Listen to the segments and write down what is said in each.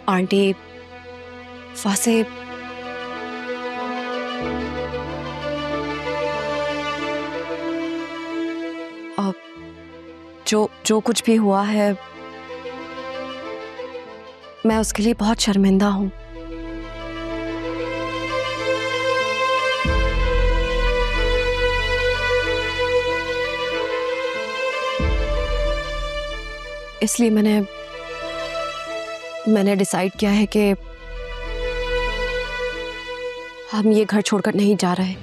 Aunty वैसे जो कुछ भी हुआ है मैं उसके लिए बहुत शर्मिंदा हूं। इसलिए मैंने डिसाइड किया है कि हम ये घर छोड़कर नहीं जा रहे।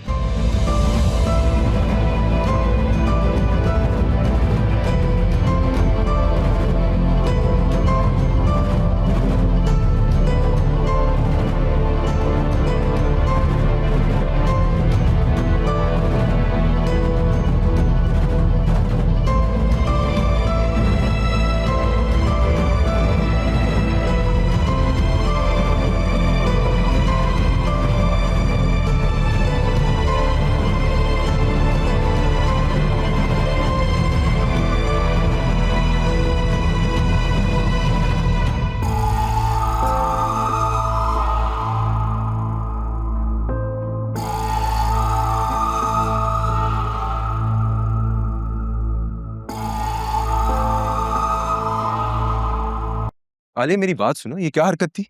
आलिया मेरी बात सुनो, ये क्या हरकत थी?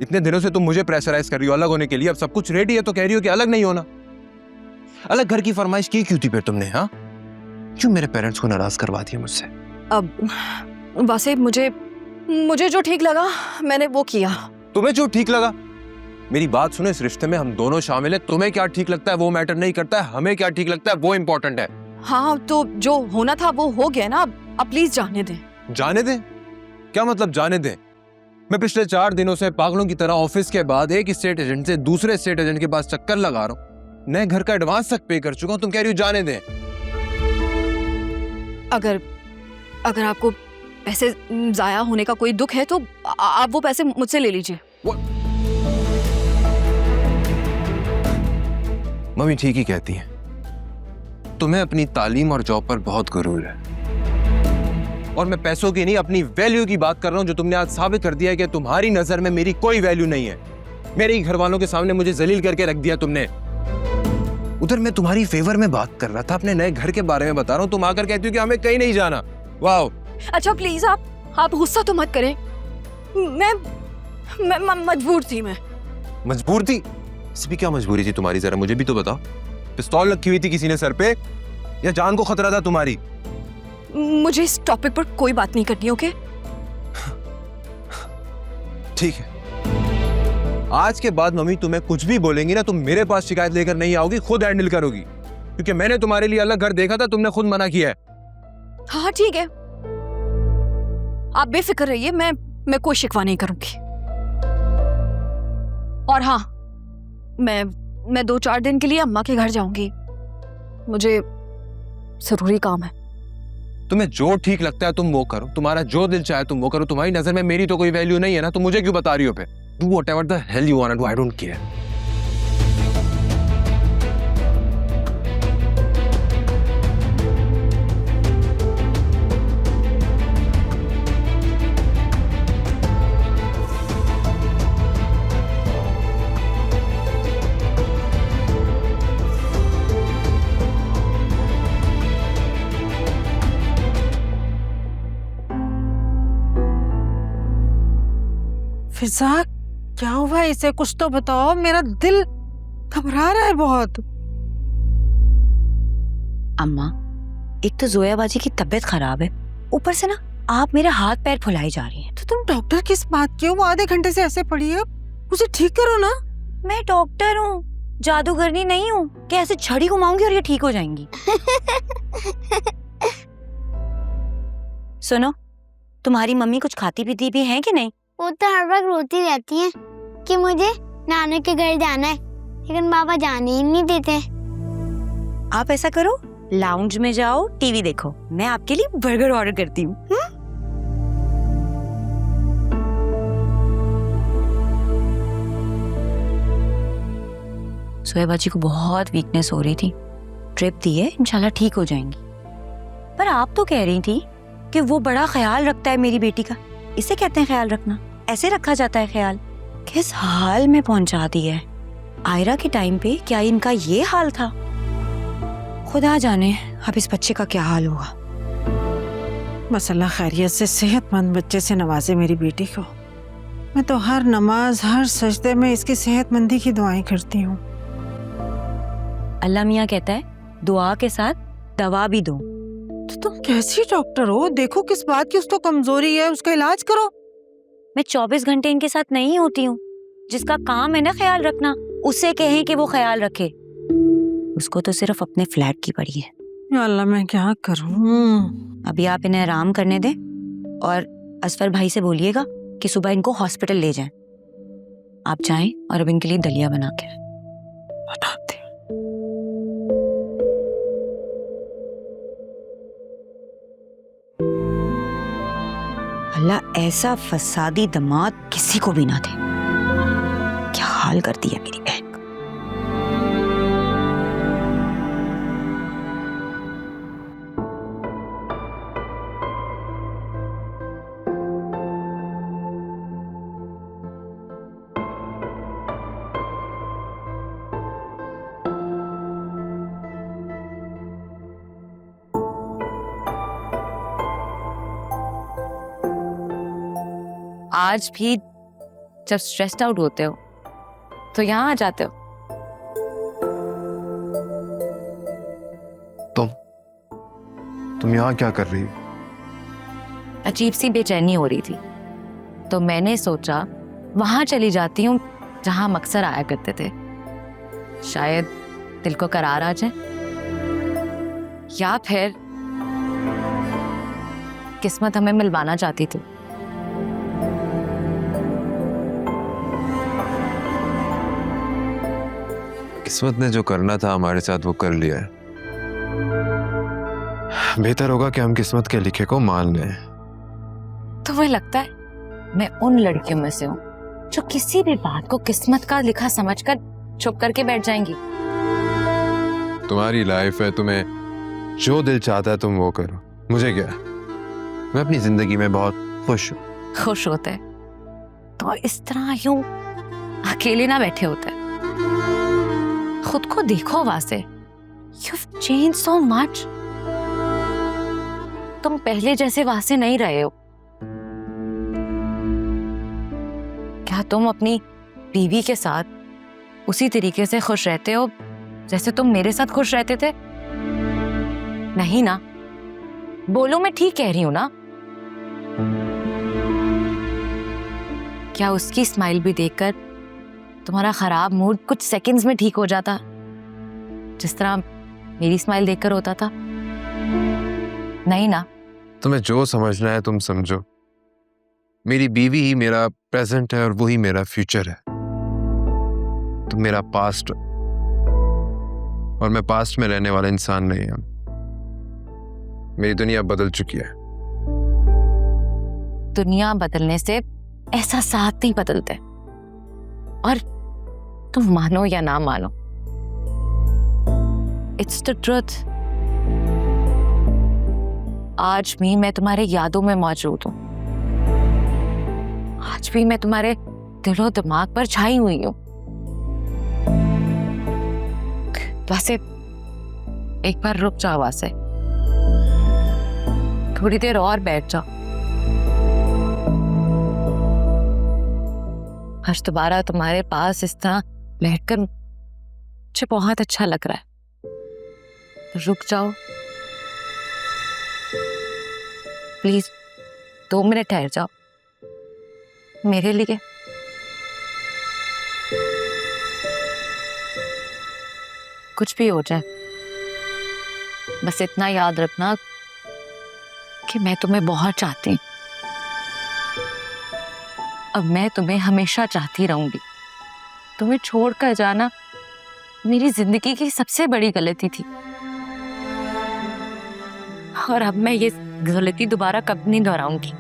इतने दिनों से तुम मुझे प्रेशराइज कर रही हो अलग होने के लिए, अब सब कुछ रेडी है तो कह रही हो कि अलग नहीं होना। अलग घर की फरमाइश की क्यों थी फिर तुमने? हाँ, क्यों मेरे पेरेंट्स को नाराज करवा दिया मुझसे? अब वैसे मुझे जो ठीक लगा मैंने वो किया। तुम्हें जो ठीक लगा? मेरी बात सुनो, इस रिश्ते में हम दोनों शामिल हैं। तुम्हें क्या ठीक लगता है वो मैटर नहीं करता है, हमें क्या ठीक लगता है वो इंपॉर्टेंट है। हाँ तो जो होना था वो हो गया ना, अब प्लीज जाने दें। जाने दें? क्या मतलब जाने दें? मैं पिछले 4 दिनों से पागलों की तरह ऑफिस के बाद एक स्टेट एजेंट से दूसरे स्टेट एजेंट के पास चक्कर लगा रहा हूँ, नए घर का एडवांस तक पे कर चुका हूँ, तुम कह रही हो जाने दें? अगर आपको पैसे जाया होने का कोई दुख है तो आप वो पैसे मुझसे ले लीजिए। मम्मी ठीक ही कहती हैं, तुम्हें अपनी तालीम और जॉब पर बहुत गुरूर है, और मैं पैसों की नहीं अपनी वैल्यू की बात कर रहा हूं, जो तुमने आज साबित कर दिया है कि तुम्हारी नजर में मेरी कोई वैल्यू नहीं है। मेरे ही घर वालों के सामने मुझे जलील करके रख दिया तुमने। उधर मैं तुम्हारी फेवर में बात कर रहा था, अपने नए घर के बारे में बता रहा हूं, तुम आकर कहती हो कि हमें कहीं नहीं जाना। वाह। अच्छा प्लीज आप गुस्सा तो मत करें, मैं मजबूर थी। मैं मजबूर थी? इस भी क्या मजबूरी थी तुम्हारी, जरा मुझे भी तो बताओ। पिस्तौल रखी हुई थी किसी ने सर पे, या जान को खतरा था तुम्हारी? मुझे इस टॉपिक पर कोई बात नहीं करनी, ओके? ठीक है, आज के बाद मम्मी तुम्हें कुछ भी बोलेंगी ना, तुम मेरे पास शिकायत लेकर नहीं आओगी, खुद हैंडल करोगी, क्योंकि मैंने तुम्हारे लिए अलग घर देखा था, तुमने खुद मना किया है। हाँ ठीक है, आप बेफिक्र रहिए, मैं कोई शिकवा नहीं करूंगी। और हाँ, मैं 2-4 दिन के लिए अम्मा के घर जाऊंगी, मुझे जरूरी काम है। तुम्हें जो ठीक लगता है तुम वो करो, तुम्हारा जो दिल चाहे तुम वो करो। तुम्हारी नजर में मेरी तो कोई वैल्यू नहीं है ना, तुम मुझे क्यों बता रही हो? फिर do whatever the hell you want to, I don't care. Fiza, क्या हुआ इसे? कुछ तो बताओ, मेरा दिल घबरा रहा है बहुत। अम्मा, एक तो जोया बाजी की तबीयत खराब है, ऊपर से ना आप मेरे हाथ पैर फुलाई जा रही हैं। तो तुम डॉक्टर किस बात की हो? वो आधे घंटे से ऐसे पड़ी है, उसे ठीक करो ना। मैं डॉक्टर हूँ, जादूगरनी नहीं हूँ कि ऐसे छड़ी घुमाऊंगी और ये ठीक हो जाएंगी। सुनो, तुम्हारी मम्मी कुछ खाती पीती भी है कि नहीं? वो तो हर वक्त रोती रहती हैं कि मुझे नानू के घर जाना है, लेकिन पापा जाने ही नहीं देते। आप ऐसा करो, लाउंज में जाओ, टीवी देखो, मैं आपके लिए बर्गर ऑर्डर करती हूँ। सोया बाजी को बहुत वीकनेस हो रही थी, ट्रिप दी है, इंशाल्लाह ठीक हो जाएंगी। पर आप तो कह रही थी कि वो बड़ा ख्याल रखता है मेरी बेटी का, इसे कहते हैं ख्याल रखना। ऐसे रखा जाता है ख्याल? किस हाल में पहुंचा दिया है। आयरा के टाइम पे क्या इनका ये हाल था? खुदा जाने अब इस बच्चे का क्या हाल होगा। बस अल्लाह खैरियत से सेहतमंद बच्चे से नवाजे मेरी बेटी को। मैं तो हर नमाज हर सजदे में इसकी सेहतमंदी की दुआएं करती हूँ। अल्लाह मियाँ कहता है दुआ के साथ दवा भी दो। तो तुम कैसी डॉक्टर हो? देखो किस बात की उसको कमजोरी है, उसका इलाज करो। मैं 24 घंटे इनके साथ नहीं होती हूँ। जिसका काम है ना ख्याल रखना, उसे कहें कि वो ख्याल रखे। उसको तो सिर्फ अपने फ्लैट की पड़ी है। या अल्लाह मैं क्या करूँ? अभी आप इन्हें आराम करने दें और असफर भाई से बोलिएगा कि सुबह इनको हॉस्पिटल ले जाएं। आप जाएं और अब इनके लिए दलिया बना के आएं। बताते अल्लाह ऐसा फसादी दामाद किसी को भी ना दे। क्या हाल कर दिया मेरी बहन का। आज भी जब स्ट्रेस्ड आउट होते हो तो यहाँ आ जाते हो। तुम यहाँ क्या कर रही हो? अजीब सी बेचैनी हो रही थी तो मैंने सोचा वहां चली जाती हूँ जहां हम अक्सर आया करते थे। शायद दिल को करार आ जाए या फिर किस्मत हमें मिलवाना चाहती थी। किस्मत ने जो करना था हमारे साथ वो कर लिया है। बेहतर होगा कि हम किस्मत के लिखे को मान लें। तुम्हें लगता है मैं उन लड़कियों में से हूँ जो किसी भी बात को किस्मत का लिखा समझकर चुप करके बैठ जाएंगी? तुम्हारी लाइफ है, तुम्हें जो दिल चाहता है तुम वो करो, मुझे क्या। मैं अपनी जिंदगी में बहुत खुश हूँ। खुश होते तो इस तरह यूं अकेले ना बैठे होते। खुद को देखो वासे, you've changed so much। तुम पहले जैसे वासे नहीं रहे हो। क्या तुम अपनी बीवी के साथ उसी तरीके से खुश रहते हो जैसे तुम मेरे साथ खुश रहते थे? नहीं ना? बोलो मैं ठीक कह रही हूं ना? क्या उसकी स्माइल भी देखकर तुम्हारा खराब मूड कुछ सेकंड्स में ठीक हो जाता जिस तरह मेरी स्माइल देखकर होता था? नहीं ना? तुम्हें जो समझना है तुम समझो। मेरी बीवी ही मेरा प्रेजेंट है और वही मेरा फ्यूचर है। तुम मेरा पास्ट और मैं पास्ट में रहने वाला इंसान नहीं हूं। मेरी दुनिया बदल चुकी है। दुनिया बदलने से एहसासात नहीं बदलते, और तुम मानो या ना मानो, इट्स द ट्रुथ। आज भी मैं तुम्हारे यादों में मौजूद हूं। आज भी मैं तुम्हारे दिलो दिमाग पर छाई हुई हूं। वैसे एक बार रुक जाओ वासे, थोड़ी देर और बैठ जाओ। आज दोबारा तुम्हारे पास इस तरह बैठकर मुझे बहुत अच्छा लग रहा है। तो रुक जाओ प्लीज, 2 मिनट ठहर जाओ मेरे लिए। कुछ भी हो जाए, बस इतना याद रखना कि मैं तुम्हें बहुत चाहती हूँ। अब मैं तुम्हें हमेशा चाहती रहूंगी। तुम्हें छोड़कर जाना मेरी जिंदगी की सबसे बड़ी गलती थी, और अब मैं ये गलती दोबारा कभी नहीं दोहराऊंगी।